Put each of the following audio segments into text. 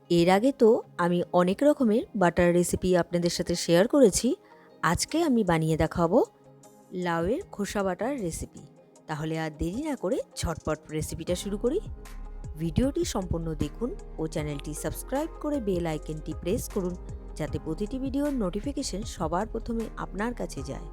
এর আগে তো আমি অনেক রকমের বাটার রেসিপি আপনাদের সাথে শেয়ার করেছি। আজকে আমি বানিয়ে দেখাবো লাউয়ের খোসা বাটার রেসিপি। তাহলে আর দেরি না করে ঝটপট রেসিপিটা শুরু করি। ভিডিওটি সম্পূর্ণ দেখুন ও চ্যানেলটি সাবস্ক্রাইব করে বেল আইকনটি প্রেস করুন, যাতে প্রতিটি ভিডিওর নোটিফিকেশন সবার প্রথমে আপনার কাছে যায়।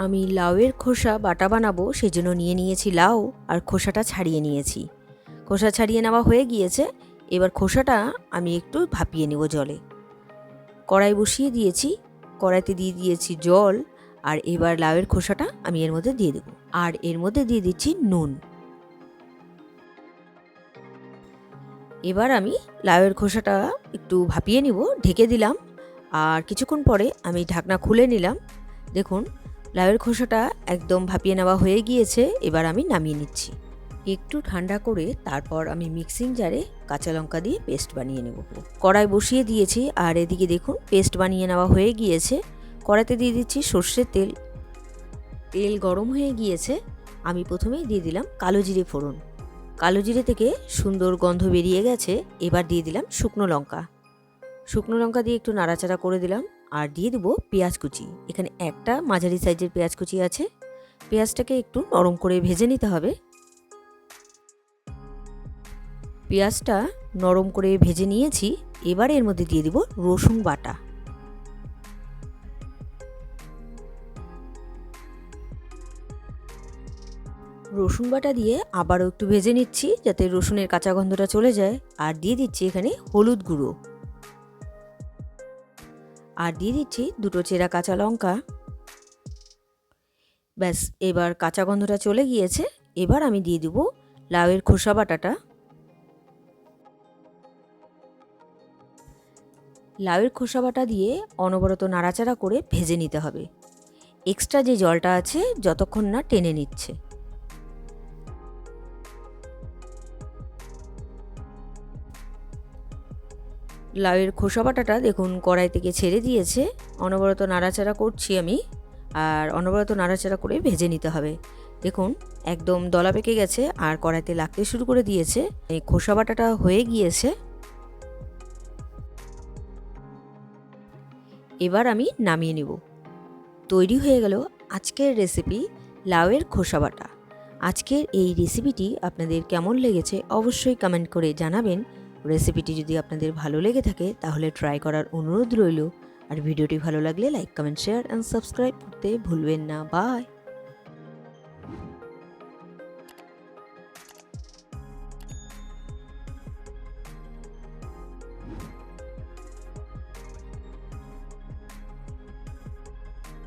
আমি লাউয়ের খোসা বাটা বানাবো, সেজন্য নিয়ে নিয়েছি লাউ আর খোসাটা ছাড়িয়ে নিয়েছি। খোসা ছাড়িয়ে নেওয়া হয়ে গিয়েছে। এবার খোসাটা আমি একটু ভাপিয়ে নেব জলে। কড়াই বসিয়ে দিয়েছি, কড়াইতে দিয়ে দিয়েছি জল। আর এবার লাউয়ের খোসাটা আমি এর মধ্যে দিয়ে দেবো, আর এর মধ্যে দিয়ে দিচ্ছি নুন। এবার আমি লাউয়ের খোসাটা একটু ভাপিয়ে নিব, ঢেকে দিলাম। আর কিছুক্ষণ পরে আমি ঢাকনা খুলে নিলাম। দেখুন, লাউয়ের খোসাটা একদম ভাপিয়ে নেওয়া হয়ে গিয়েছে। এবার আমি নামিয়ে নিচ্ছি। একটু ঠান্ডা করে তারপর আমি মিক্সিং জারে কাঁচা লঙ্কা দিয়ে পেস্ট বানিয়ে নেব। কড়াই বসিয়ে দিয়েছি, আর এদিকে দেখুন পেস্ট বানিয়ে নেওয়া হয়ে গিয়েছে। কড়াইতে দিয়ে দিচ্ছি সর্ষের তেল। তেল গরম হয়ে গিয়েছে। আমি প্রথমেই দিয়ে দিলাম কালো জিরে ফোড়ন। কালো জিরে থেকে সুন্দর গন্ধ বেরিয়ে গেছে। এবার দিয়ে দিলাম শুকনো লঙ্কা। শুকনো লঙ্কা দিয়ে একটু নাড়াচাড়া করে দিলাম। আর দিয়ে দেবো পেঁয়াজ কুচি। এখানে একটা মাঝারি সাইজের পেঁয়াজ কুচি আছে। পেঁয়াজটাকে একটু নরম করে ভেজে নিতে হবে। পেঁয়াজটা নরম করে ভেজে নিয়েছি। এবার এর মধ্যে দিয়ে দিব রসুন বাটা। রসুন বাটা দিয়ে আবারও একটু ভেজে নিচ্ছি, যাতে রসুনের কাঁচা গন্ধটা চলে যায়। আর দিয়ে দিচ্ছি এখানে হলুদ গুঁড়ো। আর দিয়ে দিচ্ছি দুটো চেরা কাঁচা লঙ্কা। ব্যাস, এবার কাঁচা গন্ধটা চলে গিয়েছে। এবার আমি দিয়ে দিব লাউয়ের খোসা বাটাটা। লাউয়ের খোসা বাটা দিয়ে অনবরত নাড়াচাড়া করে ভেজে নিতে হবে। এক্সট্রা যে জলটা আছে যতক্ষণ না টেনে নিচ্ছে। লাউয়ের খোসা বাটাটা দেখুন কড়াই থেকে ছেড়ে দিয়েছে। অনবরত নাড়াচাড়া করছি আমি। আর অনবরত নাড়াচাড়া করে ভেজে নিতে হবে। দেখুন একদম দলা পেকে গেছে আর কড়াইতে লাগতে শুরু করে দিয়েছে। এই খোসা বাটাটা হয়ে গিয়েছে। এবার আমি নামিয়ে নেব। তৈরি হয়ে গেল আজকের রেসিপি লাউয়ের খোসা বাটা। আজকের এই রেসিপিটি আপনাদের কেমন লেগেছে অবশ্যই কমেন্ট করে জানাবেন। রেসিপিটি যদি আপনাদের ভালো লেগে থাকে তাহলে ট্রাই করার অনুরোধ রইল। আর ভিডিওটি ভালো লাগলে like, comment, share and subscribe করতে ভুলবেন না। বাই।